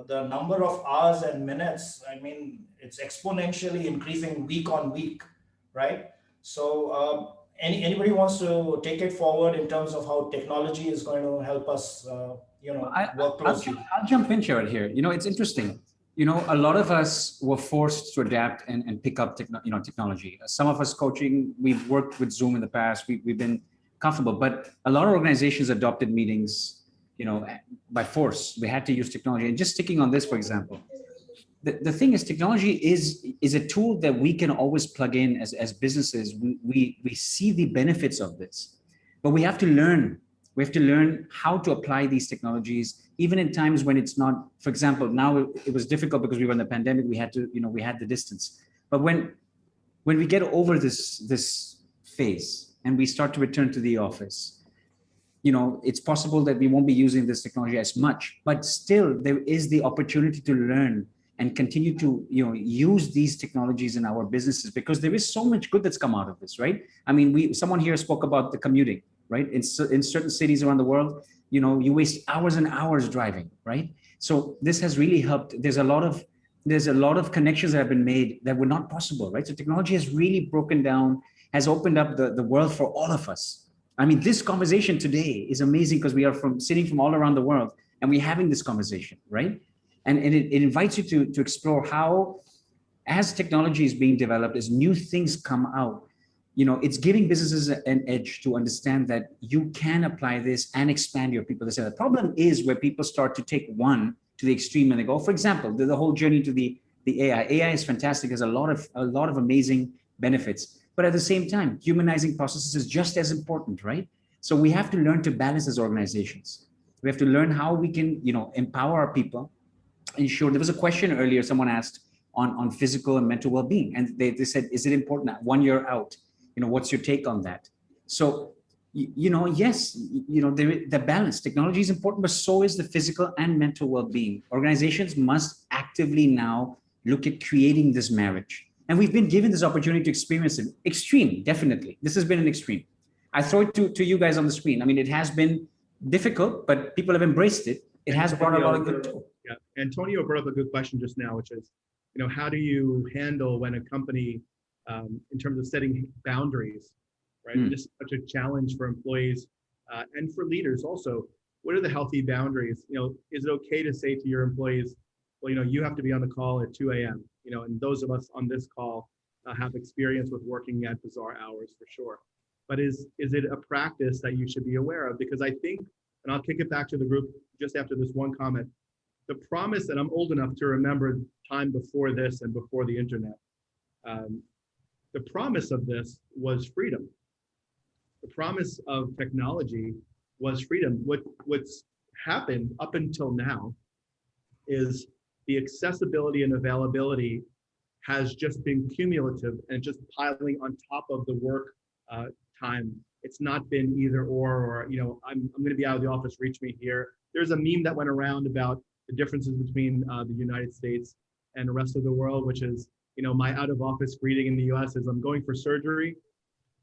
the number of hours and minutes, I mean, it's exponentially increasing week on week, right? So anybody wants to take it forward in terms of how technology is going to help us, work closely? I'll jump in, Sherrod, here. It's interesting. A lot of us were forced to adapt and pick up technology. Some of us coaching, we've worked with Zoom in the past. We've been comfortable, but a lot of organizations adopted meetings by force. We had to use technology. And just sticking on this, for example, the thing is, technology is a tool that we can always plug in as businesses. We see the benefits of this, but we have to learn We have to learn how to apply these technologies, even in times when it's not, for example, now it was difficult because we were in the pandemic, we had to, we had the distance. But when we get over this phase and we start to return to the office, it's possible that we won't be using this technology as much, but still there is the opportunity to learn and continue to use these technologies in our businesses, because there is so much good that's come out of this, right? I mean, someone here spoke about the commuting, right? In certain cities around the world, you waste hours and hours driving, right? So this has really helped. There's a lot of connections that have been made that were not possible, right? So technology has really broken down, has opened up the world for all of us. I mean, this conversation today is amazing because we are sitting from all around the world and we're having this conversation, right? And it invites you to explore how, as technology is being developed, as new things come out, it's giving businesses an edge to understand that you can apply this and expand your people. The problem is where people start to take one to the extreme and they go, for example, the whole journey to the AI. AI is fantastic, has a lot of amazing benefits, but at the same time, humanizing processes is just as important, right? So we have to learn to balance as organizations. We have to learn how we can, empower our people. Ensure, there was a question earlier, someone asked on physical and mental well-being, and they said, is it important 1 year out? What's your take on that? So, yes, the balance, technology is important, but so is the physical and mental well-being. Organizations must actively now look at creating this marriage. And we've been given this opportunity to experience it. Extreme, definitely. This has been an extreme. I throw it to you guys on the screen. I mean, it has been difficult, but people have embraced it. It has brought a lot of good too. Yeah, Antonio brought up a good question just now, which is, how do you handle when a company, in terms of setting boundaries, right? This is such a challenge for employees and for leaders also. What are the healthy boundaries? Is it okay to say to your employees, well, you have to be on the call at 2 a.m. And those of us on this call have experience with working at bizarre hours for sure. But is it a practice that you should be aware of? Because I think, and I'll kick it back to the group just after this one comment, the promise, and I'm old enough to remember time before this and before the internet, the promise of this was freedom. The promise of technology was freedom. What's happened up until now is the accessibility and availability has just been cumulative and just piling on top of the work time. It's not been either or I'm going to be out of the office, reach me here. There's a meme that went around about the differences between the United States and the rest of the world, which is, my out of office greeting in the US is, I'm going for surgery.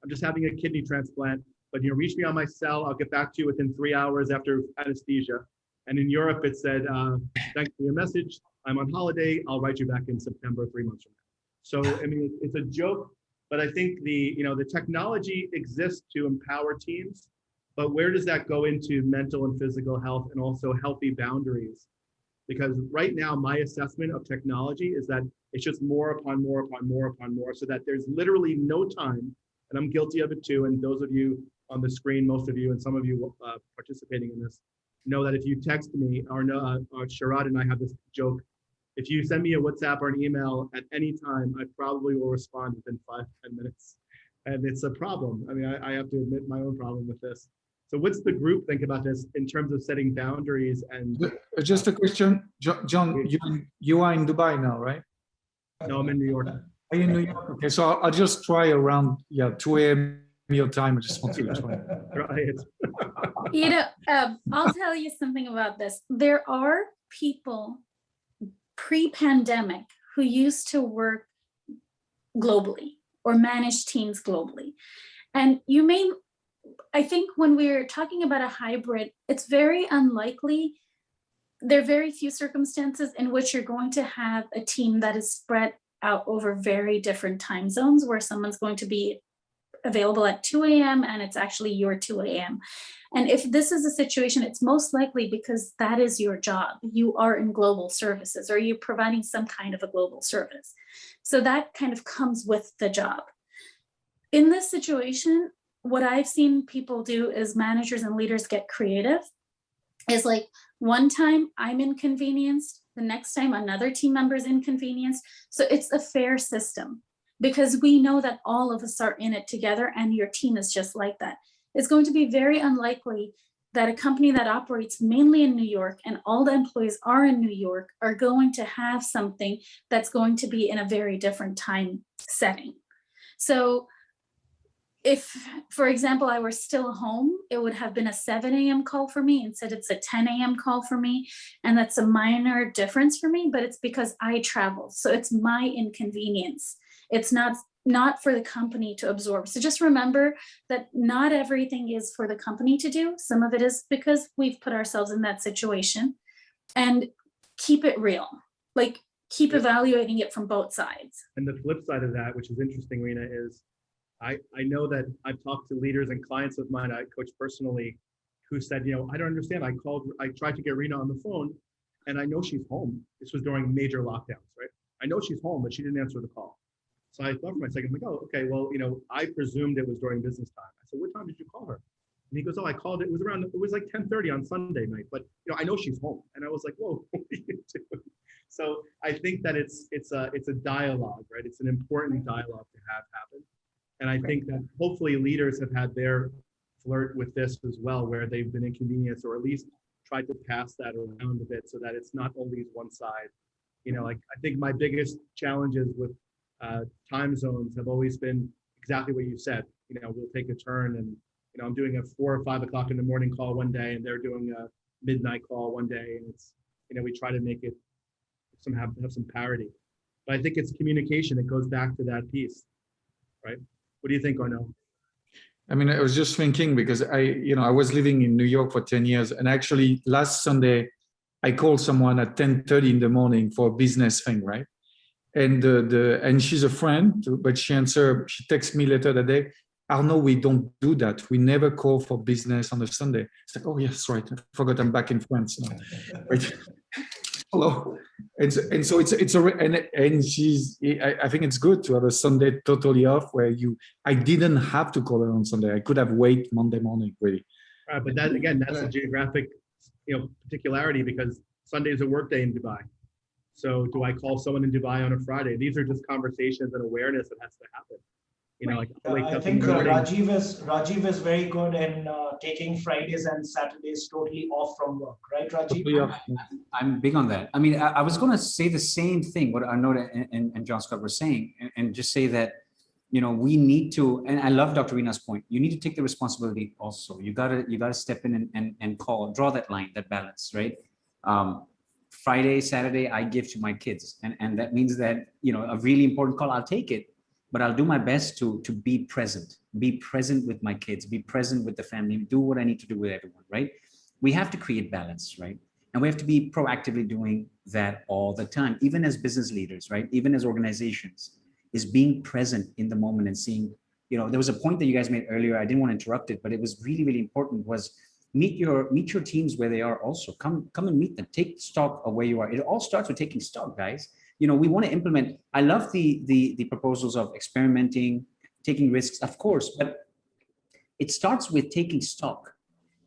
I'm just having a kidney transplant, but reach me on my cell. I'll get back to you within 3 hours after anesthesia. And in Europe, it said, thanks for your message. I'm on holiday. I'll write you back in September, 3 months from now. So, I mean, it's a joke, but I think the technology exists to empower teams, but where does that go into mental and physical health and also healthy boundaries? Because right now, my assessment of technology is that it's just more upon more upon more upon more, so that there's literally no time, and I'm guilty of it too, and those of you on the screen, most of you, and some of you participating in this, know that if you text me, or Sharad and I have this joke, if you send me a WhatsApp or an email at any time, I probably will respond within 5-10 minutes. And it's a problem. I mean, I have to admit my own problem with this. So what's the group think about this in terms of setting boundaries? And just a question, John, you are in Dubai now, right? No, I'm in New York. Are you in New York? Okay, so I'll just try around 2 a.m. your time. I just want to try. Right. I'll tell you something about this. There are people pre-pandemic who used to work globally or manage teams globally. And I think when we're talking about a hybrid, it's very unlikely. There are very few circumstances in which you're going to have a team that is spread out over very different time zones, where someone's going to be available at 2 a.m. and it's actually your 2 a.m. And if this is a situation, it's most likely because that is your job. You are in global services, or you're providing some kind of a global service. So that kind of comes with the job. In this situation, what I've seen people do is managers and leaders get creative. Is like, one time I'm inconvenienced, the next time another team member is inconvenienced. So it's a fair system, because we know that all of us are in it together, and your team is just like that. It's going to be very unlikely that a company that operates mainly in New York and all the employees are in New York are going to have something that's going to be in a very different time setting. So if, for example, I were still home, it would have been a 7 a.m. call for me. Instead, it's a 10 a.m. call for me. And that's a minor difference for me, but it's because I travel. So it's my inconvenience. It's not for the company to absorb. So just remember that not everything is for the company to do. Some of it is because we've put ourselves in that situation, and keep it real. Like, keep evaluating it from both sides. And the flip side of that, which is interesting, Rena, is I know that I've talked to leaders and clients of mine I coach personally who said, I don't understand. I tried to get Rena on the phone and I know she's home. This was during major lockdowns, right? I know she's home, but she didn't answer the call. So I thought for my second, I'm like, oh, okay, well, I presumed it was during business time. I said, what time did you call her? And he goes, oh, I called it. It was like 10:30 on Sunday night, but I know she's home. And I was like, whoa, what are you doing? So I think that it's a dialogue, right? It's an important dialogue to have happen. And I think that hopefully leaders have had their flirt with this as well, where they've been inconvenienced or at least tried to pass that around a bit so that it's not always one side. Like I think my biggest challenges with time zones have always been exactly what you said. We'll take a turn and, I'm doing a 4 or 5 o'clock in the morning call one day and they're doing a midnight call one day. And it's, we try to make it have some parity. But I think it's communication. It goes back to that piece, right? What do you think, Arnaud? I mean, I was just thinking because I was living in New York for 10 years, and actually last Sunday, I called someone at 10:30 in the morning for a business thing, right? And and she's a friend, but she texted me later that day, Arnaud, we don't do that. We never call for business on a Sunday. It's like, oh yes, right. I forgot I'm back in France now. Right? Hello. And so I think it's good to have a Sunday totally off where I didn't have to call her on Sunday. I could have waited Monday morning, really. Right, but that's a geographic, particularity because Sunday is a work day in Dubai. So do I call someone in Dubai on a Friday? These are just conversations and awareness that has to happen. I think Rajiv is very good in taking Fridays and Saturdays totally off from work, right, Rajiv? I'm big on that. I mean, I was going to say the same thing, what Arnaud and John Scott were saying, and just say that, we need to, and I love Dr. Rena's point, you need to take the responsibility also. You gotta step in and draw that line, that balance, right? Friday, Saturday, I give to my kids. And that means that, a really important call, I'll take it. But I'll do my best to be present with my kids, be present with the family, do what I need to do with everyone, right? We have to create balance, right? And we have to be proactively doing that all the time, even as business leaders, right? Even as organizations, is being present in the moment and seeing, there was a point that you guys made earlier, I didn't want to interrupt it, but it was really, really important, was meet your teams where they are also. Come and meet them, take stock of where you are. It all starts with taking stock, guys. We want to implement. I love the proposals of experimenting, taking risks, of course, but it starts with taking stock.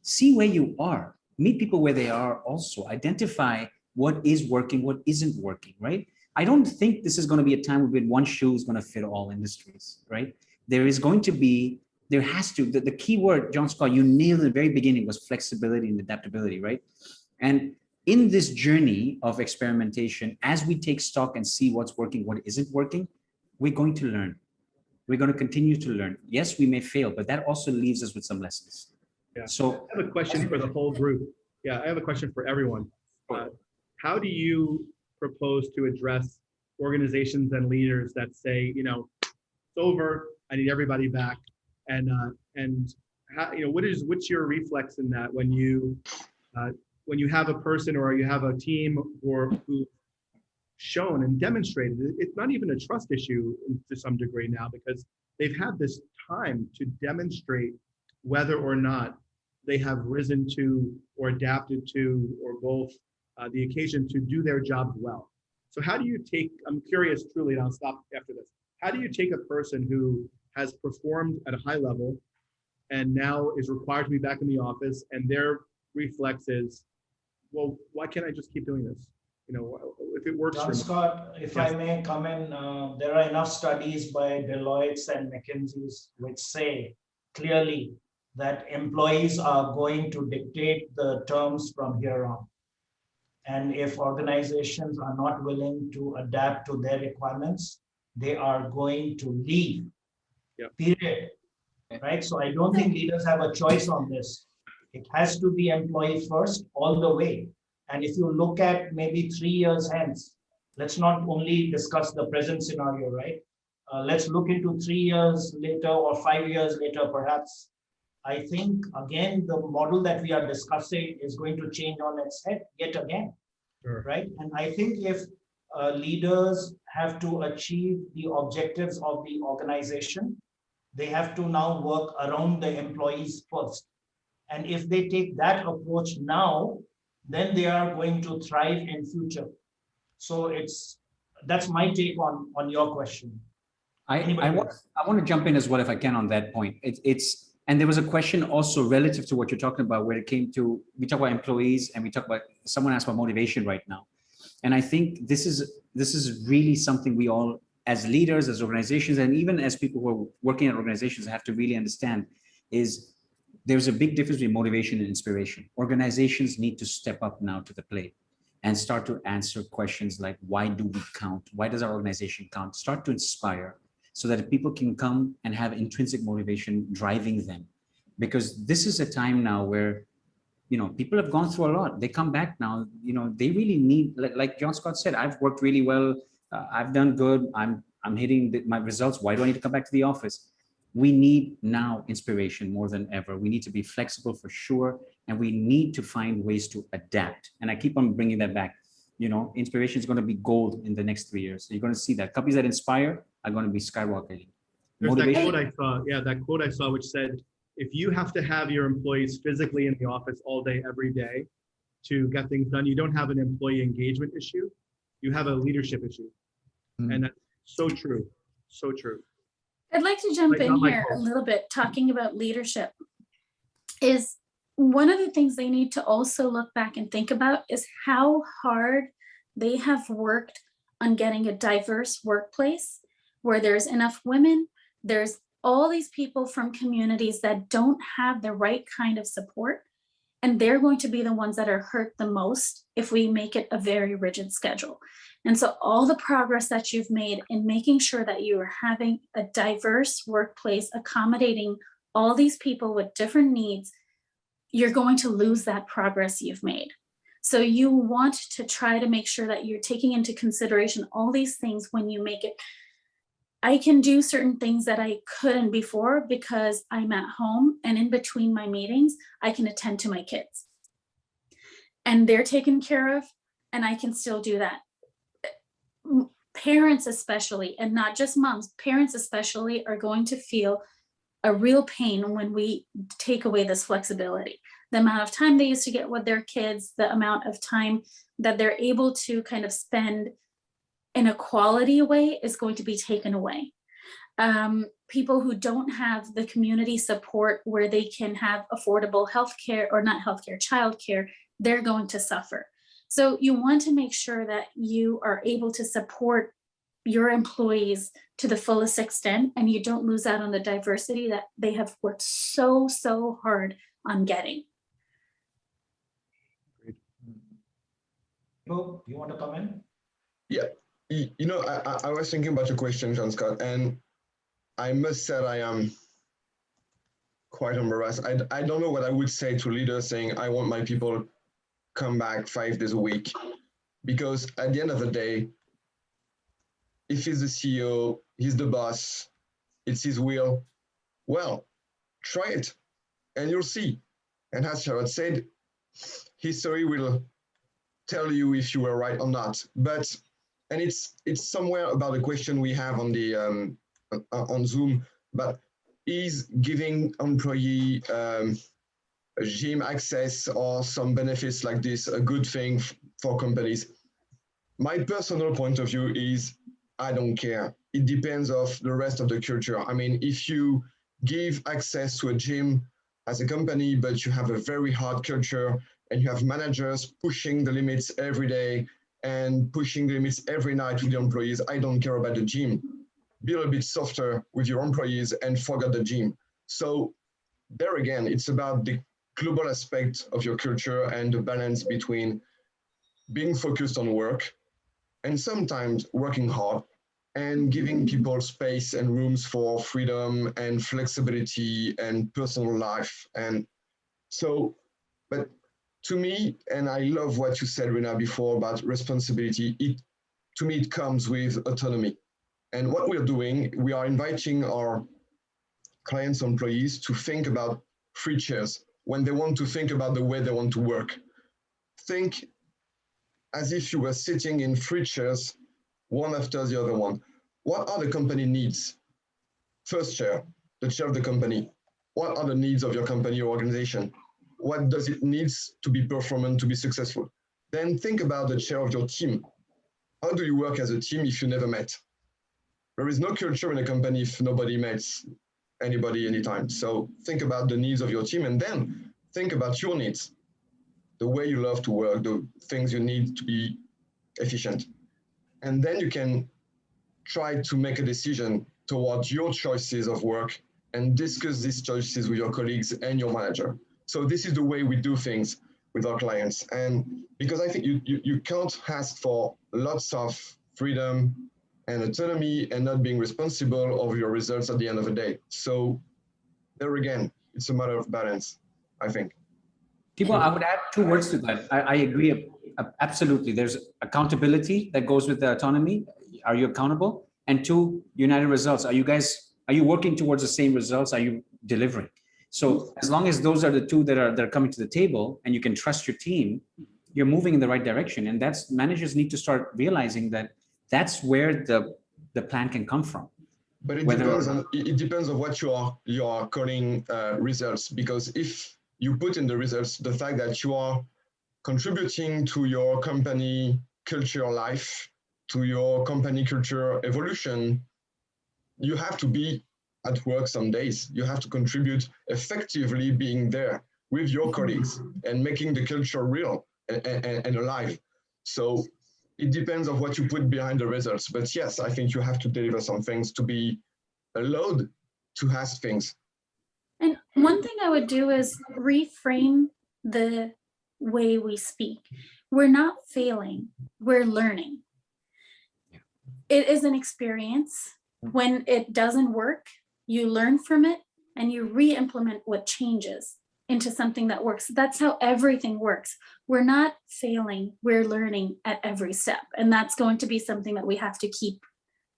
See where you are, meet people where they are also, identify what is working, what isn't working, right? I don't think this is going to be a time where one shoe is going to fit all industries, right? There has to, the key word, John Scott, you nailed at the very beginning, was flexibility and adaptability, right? And in this journey of experimentation, as we take stock and see what's working, what isn't working, we're going to learn. We're going to continue to learn. Yes, we may fail, but that also leaves us with some lessons. Yeah. So I have a question for the whole group. Yeah, I have a question for everyone. How do you propose to address organizations and leaders that say, it's over, I need everybody back, and how, what's your reflex in that when you have a person or you have a team who shown and demonstrated, it's not even a trust issue to some degree now, because they've had this time to demonstrate whether or not they have risen to or adapted to or both the occasion to do their job well. So how do you take, I'm curious truly, and I'll stop after this, how do you take a person who has performed at a high level and now is required to be back in the office, and their reflex is, well, why can't I just keep doing this? If it works John for me. Scott, if Yes. I may come in, there are enough studies by Deloitte and McKinsey which say clearly that employees are going to dictate the terms from here on. And if organizations are not willing to adapt to their requirements, they are going to leave, period. Right? So I don't think leaders have a choice on this. It has to be employee first all the way. And if you look at maybe 3 years hence, let's not only discuss the present scenario, right? Let's look into 3 years later or 5 years later, perhaps. I think, again, the model that we are discussing is going to change on its head yet again, right? And I think if leaders have to achieve the objectives of the organization, they have to now work around the employees first. And if they take that approach now, then they are going to thrive in future. So that's my take on your question. I want to jump in as well, if I can, on that point. And there was a question also relative to what you're talking about, where it came to, we talk about employees and we talk about, someone asked about motivation right now. And I think this is really something we all, as leaders, as organizations, and even as people who are working at organizations, have to really understand is there's a big difference between motivation and inspiration. Organizations need to step up now to the plate and start to answer questions like, why do we count? Why does our organization count? Start to inspire so that people can come and have intrinsic motivation driving them. Because this is a time now where, people have gone through a lot. They come back now, they really need, like John Scott said, I've worked really well. I've done good. I'm hitting my results. Why do I need to come back to the office? We need now inspiration more than ever. We need to be flexible for sure. And we need to find ways to adapt. And I keep on bringing that back. Inspiration is going to be gold in the next 3 years. So you're going to see that companies that inspire are going to be skyrocketing. There's that quote I saw. Yeah, that quote I saw, which said, if you have to have your employees physically in the office all day, every day to get things done, you don't have an employee engagement issue. You have a leadership issue. And that's so true. So true. I'd like to jump in here a little bit, talking about leadership. Is one of the things they need to also look back and think about is how hard they have worked on getting a diverse workplace where there's enough women, there's all these people from communities that don't have the right kind of support, and they're going to be the ones that are hurt the most if we make it a very rigid schedule. And so all the progress that you've made in making sure that you are having a diverse workplace, accommodating all these people with different needs, you're going to lose that progress you've made. So you want to try to make sure that you're taking into consideration all these things when you make it. I can do certain things that I couldn't before because I'm at home, and in between my meetings, I can attend to my kids. And they're taken care of, and I can still do that. Parents especially, and not just moms, parents especially are going to feel a real pain when we take away this flexibility. The amount of time they used to get with their kids, the amount of time that they're able to kind of spend in a quality way is going to be taken away. People who don't have the community support where they can have affordable healthcare, or not healthcare, childcare, they're going to suffer. So you want to make sure that you are able to support your employees to the fullest extent, and you don't lose out on the diversity that they have worked so hard on getting. Do you want to come in? Yeah. I was thinking about your question, John Scott, and I must say I am quite embarrassed. I don't know what I would say to leaders saying, I want my people come back 5 days a week, because at the end of the day, if he's the CEO, he's the boss, it's his will, well, try it and you'll see. And as Sharad said, history will tell you if you were right or not. And it's somewhere about the question we have on the on Zoom, but is giving employee gym access or some benefits like this a good thing for companies? My personal point of view is I don't care. It depends of the rest of the culture. I mean, if you give access to a gym as a company, but you have a very hard culture and you have managers pushing the limits every day and pushing the limits every night with the employees, I don't care about the gym. Be a little bit softer with your employees and forget the gym. So there again, it's about the global aspect of your culture and the balance between being focused on work and sometimes working hard and giving people space and rooms for freedom and flexibility and personal life. And so, but to me, and I love what you said, Rina, before about responsibility, to me, it comes with autonomy. And what we're doing, we are inviting our clients, employees to think about free chairs when they want to think about the way they want to work. Think as if you were sitting in three chairs, one after the other one. What are the company needs? First chair, the chair of the company. What are the needs of your company or organization? What does it needs to be performant, to be successful? Then think about the chair of your team. How do you work as a team if you never met? There is no culture in a company if nobody meets anybody anytime. So think about the needs of your team and then think about your needs, the way you love to work, the things you need to be efficient. And then you can try to make a decision towards your choices of work and discuss these choices with your colleagues and your manager. So this is the way we do things with our clients. And because I think you can't ask for lots of freedom and autonomy and not being responsible of your results at the end of the day. So there again, it's a matter of balance, I think. Thibaut, I would add 2 words to that. I agree absolutely. There's accountability that goes with the autonomy. Are you accountable? And 2, united results. Are you working towards the same results? Are you delivering? So as long as those are the 2 that are coming to the table and you can trust your team, you're moving in the right direction. And that's, managers need to start realizing that that's where the plan can come from. But it depends on what you are calling results, because if you put in the results the fact that you are contributing to your company culture life, to your company culture evolution, you have to be at work some days. You have to contribute effectively, being there with your colleagues and making the culture real and alive. So it depends on what you put behind the results. But yes, I think you have to deliver some things to be allowed to ask things. And one thing I would do is reframe the way we speak. We're not failing, we're learning. It is an experience. When it doesn't work, you learn from it and you re-implement what changes into something that works. That's how everything works. We're not failing, we're learning at every step. And that's going to be something that we have to keep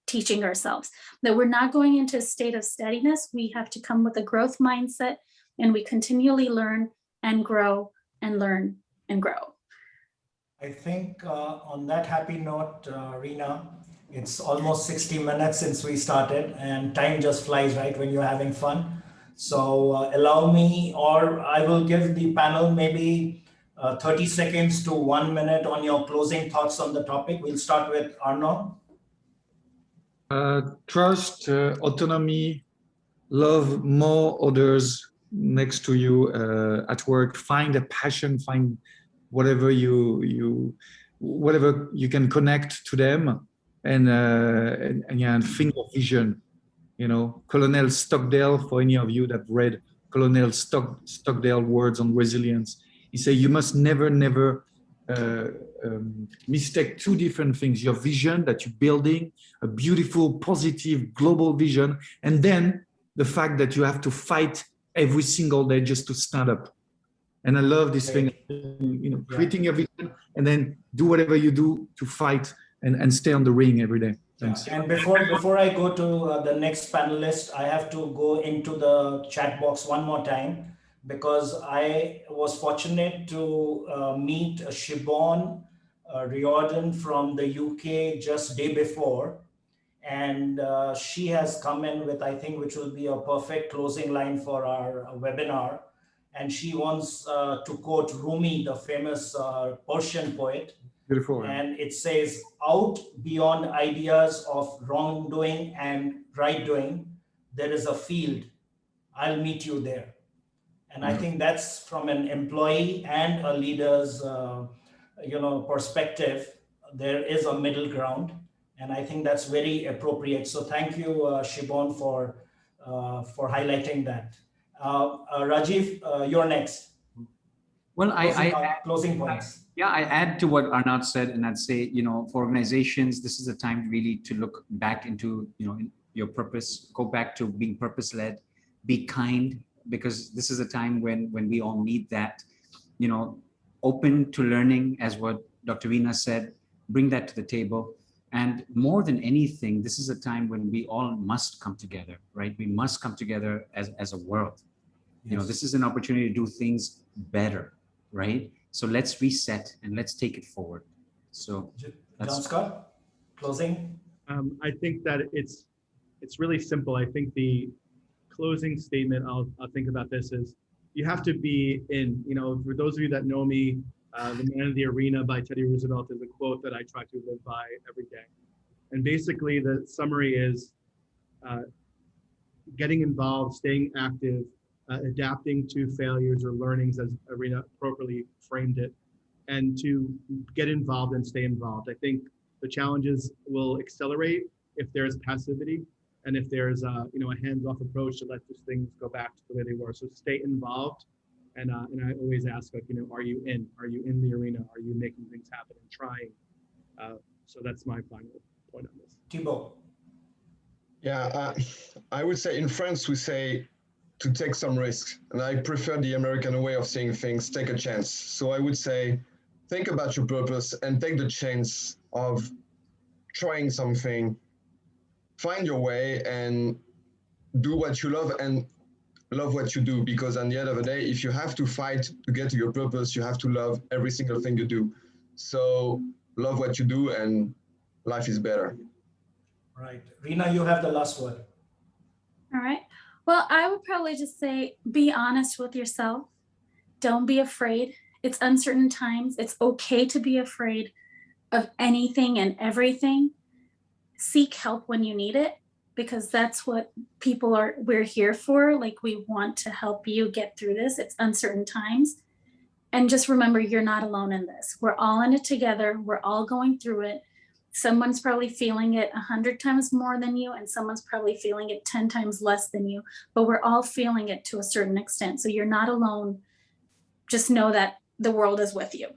teaching ourselves, that we're not going into a state of steadiness. We have to come with a growth mindset, and we continually learn and grow and learn and grow. I think on that happy note, Rina, it's almost 60 minutes since we started, and time just flies, right, when you're having fun. So allow me, or I will give the panel maybe 30 seconds to 1 minute on your closing thoughts on the topic. We'll start with Arnaud. Trust, autonomy, love more others next to you at work. Find a passion, find whatever whatever you can connect to them, and think of vision. You know, Colonel Stockdale, for any of you that read Colonel Stockdale words on resilience, he said you must never mistake 2 different things: your vision that you're building, a beautiful, positive, global vision, and then the fact that you have to fight every single day just to stand up. And I love this thing, creating your vision and then do whatever you do to fight and stay on the ring every day. Thanks. And before I go to the next panelist, I have to go into the chat box one more time, because I was fortunate to meet Siobhan Riordan from the UK just day before. And she has come in with, I think, which will be a perfect closing line for our webinar. And she wants to quote Rumi, the famous Persian poet. Beautiful. And it says, out beyond ideas of wrongdoing and right doing, there is a field. I'll meet you there. And I think that's from an employee and a leader's perspective. There is a middle ground. And I think that's very appropriate. So thank you, Siobhan, for highlighting that. Rajiv, you're next. Well, Closing points. yeah, I add to what Arnaud said, and I'd say, for organizations, this is a time really to look back into, your purpose, go back to being purpose-led, be kind, because this is a time when we all need that, open to learning, as what Dr. Reena said, bring that to the table. And more than anything, this is a time when we all must come together, right? We must come together as a world. Yes. This is an opportunity to do things better, right? So let's reset and let's take it forward. So John Scott, closing. I think that it's really simple. I think the closing statement I'll think about this is you have to be in. For those of you that know me, The Man in the Arena by Teddy Roosevelt is a quote that I try to live by every day. And basically the summary is getting involved, staying active, adapting to failures or learnings, as Arena appropriately framed it, and to get involved and stay involved. I think the challenges will accelerate if there's passivity and if there's a hands-off approach to let these things go back to the way they were. So stay involved. And I always ask, are you in? Are you in the arena? Are you making things happen and trying? So that's my final point on this. Thibaut. Yeah, I would say in France, we say to take some risks. And I prefer the American way of seeing things, take a chance. So I would say, think about your purpose and take the chance of trying something, find your way and do what you love and love what you do. Because at the end of the day, if you have to fight to get to your purpose, you have to love every single thing you do. So love what you do and life is better. Right. Reena, you have the last word. All right. Well, I would probably just say, be honest with yourself. Don't be afraid. It's uncertain times. It's okay to be afraid of anything and everything. Seek help when you need it, because that's what we're here for. Like, we want to help you get through this. It's uncertain times. And just remember, you're not alone in this. We're all in it together. We're all going through it. Someone's probably feeling it 100 times more than you, and someone's probably feeling it 10 times less than you, but we're all feeling it to a certain extent. So you're not alone. Just know that the world is with you.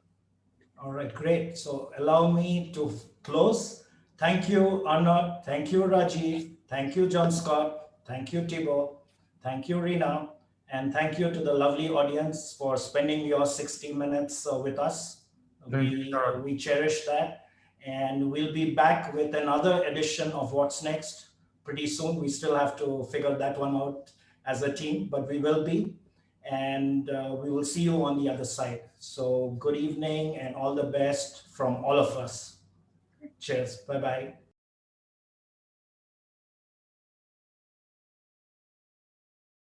All right, great. So allow me to close. Thank you, Arnaud. Thank you, Rajiv. Thank you, John Scott. Thank you, Thibaut. Thank you, Reena. And thank you to the lovely audience for spending your 60 minutes with us. We cherish that. And we'll be back with another edition of What's Next pretty soon. We still have to figure that one out as a team, but we will be. And we will see you on the other side. So good evening and all the best from all of us. Cheers. Bye-bye.